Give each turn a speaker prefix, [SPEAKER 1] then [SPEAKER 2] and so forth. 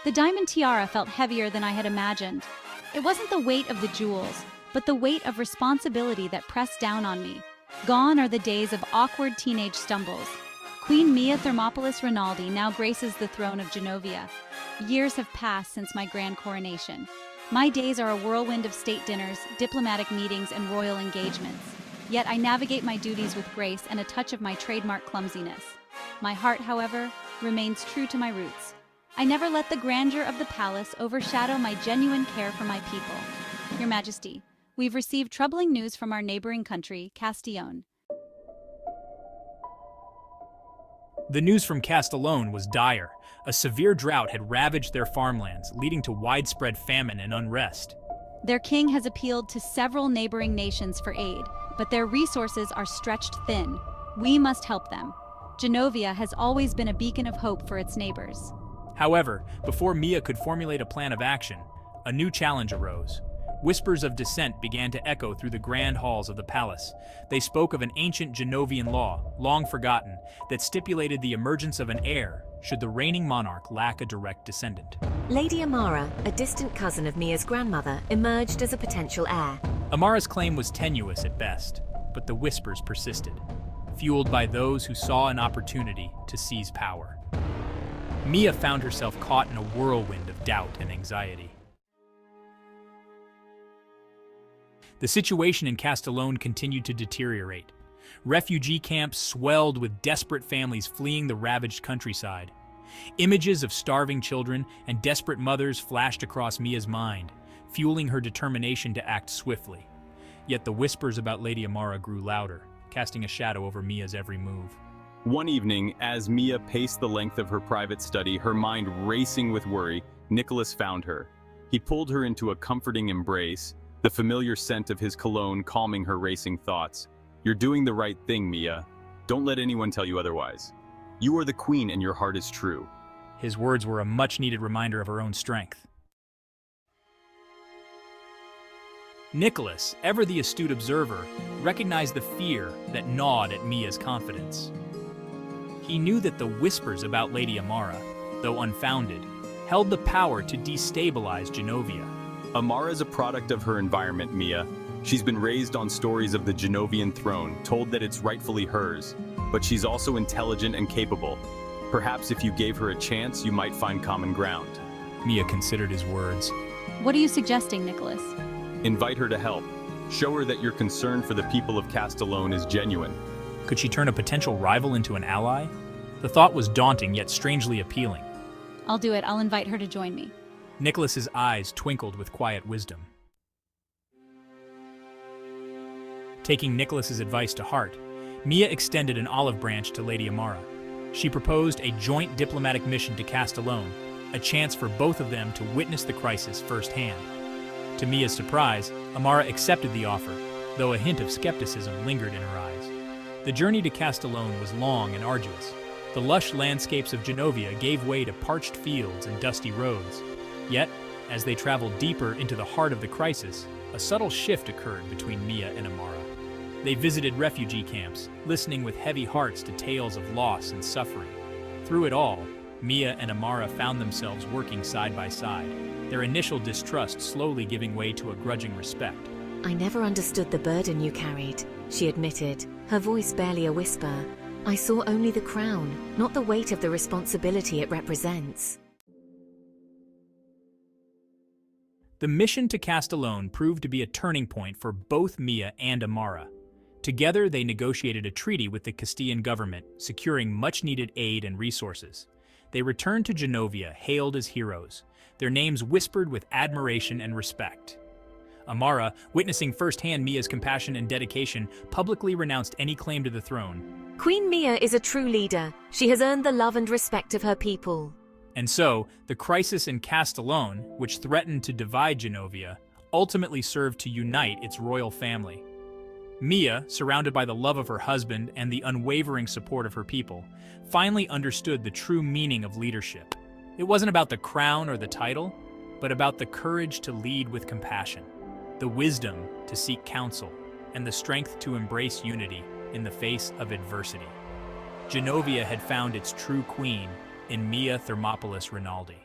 [SPEAKER 1] The diamond tiara felt heavier than I had imagined. It wasn't the weight of the jewels, but the weight of responsibility that pressed down on me. Gone are the days of awkward teenage stumbles. Queen Mia Thermopolis Rinaldi now graces the throne of Genovia. Years have passed since my grand coronation. My days are a whirlwind of state dinners, diplomatic meetings, and royal engagements. Yet I navigate my duties with grace and a touch of my trademark clumsiness. My heart, however, remains true to my roots. I never let the grandeur of the palace overshadow my genuine care for my people. Your Majesty, we've received troubling news from our neighboring country, Castillon.
[SPEAKER 2] The news from Castellone was dire. A severe drought had ravaged their farmlands, leading to widespread famine and unrest.
[SPEAKER 1] Their king has appealed to several neighboring nations for aid, but their resources are stretched thin. We must help them. Genovia has always been a beacon of hope for its neighbors.
[SPEAKER 2] However, before Mia could formulate a plan of action, a new challenge arose. Whispers of dissent began to echo through the grand halls of the palace. They spoke of an ancient Genovian law, long forgotten, that stipulated the emergence of an heir should the reigning monarch lack a direct descendant.
[SPEAKER 3] Lady Amara, a distant cousin of Mia's grandmother, emerged as a potential heir.
[SPEAKER 2] Amara's claim was tenuous at best, but the whispers persisted, fueled by those who saw an opportunity to seize power. Mia found herself caught in a whirlwind of doubt and anxiety. The situation in Castellone continued to deteriorate. Refugee camps swelled with desperate families fleeing the ravaged countryside. Images of starving children and desperate mothers flashed across Mia's mind, fueling her determination to act swiftly. Yet the whispers about Lady Amara grew louder, casting a shadow over Mia's every move.
[SPEAKER 4] One evening, as Mia paced the length of her private study, her mind racing with worry, Nicholas found her. He pulled her into a comforting embrace, the familiar scent of his cologne calming her racing thoughts. "You're doing the right thing, Mia. Don't let anyone tell you otherwise. You are the queen and your heart is true."
[SPEAKER 2] His words were a much-needed reminder of her own strength. Nicholas, ever the astute observer, recognized the fear that gnawed at Mia's confidence. He knew that the whispers about Lady Amara, though unfounded, held the power to destabilize Genovia.
[SPEAKER 4] Amara is a product of her environment, Mia. She's been raised on stories of the Genovian throne, told that it's rightfully hers. But she's also intelligent and capable. Perhaps if you gave her a chance, you might find common ground.
[SPEAKER 2] Mia considered his words.
[SPEAKER 1] What are you suggesting, Nicholas?
[SPEAKER 4] Invite her to help. Show her that your concern for the people of Castellone is genuine.
[SPEAKER 2] Could she turn a potential rival into an ally? The thought was daunting yet strangely appealing.
[SPEAKER 1] I'll do it. I'll invite her to join me.
[SPEAKER 2] Nicholas's eyes twinkled with quiet wisdom. Taking Nicholas's advice to heart, Mia extended an olive branch to Lady Amara. She proposed a joint diplomatic mission to Castellone, a chance for both of them to witness the crisis firsthand. To Mia's surprise, Amara accepted the offer, though a hint of skepticism lingered in her eyes. The journey to Castellone was long and arduous. The lush landscapes of Genovia gave way to parched fields and dusty roads. Yet, as they traveled deeper into the heart of the crisis, a subtle shift occurred between Mia and Amara. They visited refugee camps, listening with heavy hearts to tales of loss and suffering. Through it all, Mia and Amara found themselves working side by side, their initial distrust slowly giving way to a grudging respect.
[SPEAKER 3] "I never understood the burden you carried," she admitted, her voice barely a whisper. "I saw only the crown, not the weight of the responsibility it represents."
[SPEAKER 2] The mission to Castellone proved to be a turning point for both Mia and Amara. Together, they negotiated a treaty with the Castilian government, securing much-needed aid and resources. They returned to Genovia, hailed as heroes, their names whispered with admiration and respect. Amara, witnessing firsthand Mia's compassion and dedication, publicly renounced any claim to the throne.
[SPEAKER 3] "Queen Mia is a true leader. She has earned the love and respect of her people."
[SPEAKER 2] And so, the crisis in Castellone, which threatened to divide Genovia, ultimately served to unite its royal family. Mia, surrounded by the love of her husband and the unwavering support of her people, finally understood the true meaning of leadership. It wasn't about the crown or the title, but about the courage to lead with compassion, the wisdom to seek counsel, and the strength to embrace unity in the face of adversity. Genovia had found its true queen in Mia Thermopolis Rinaldi.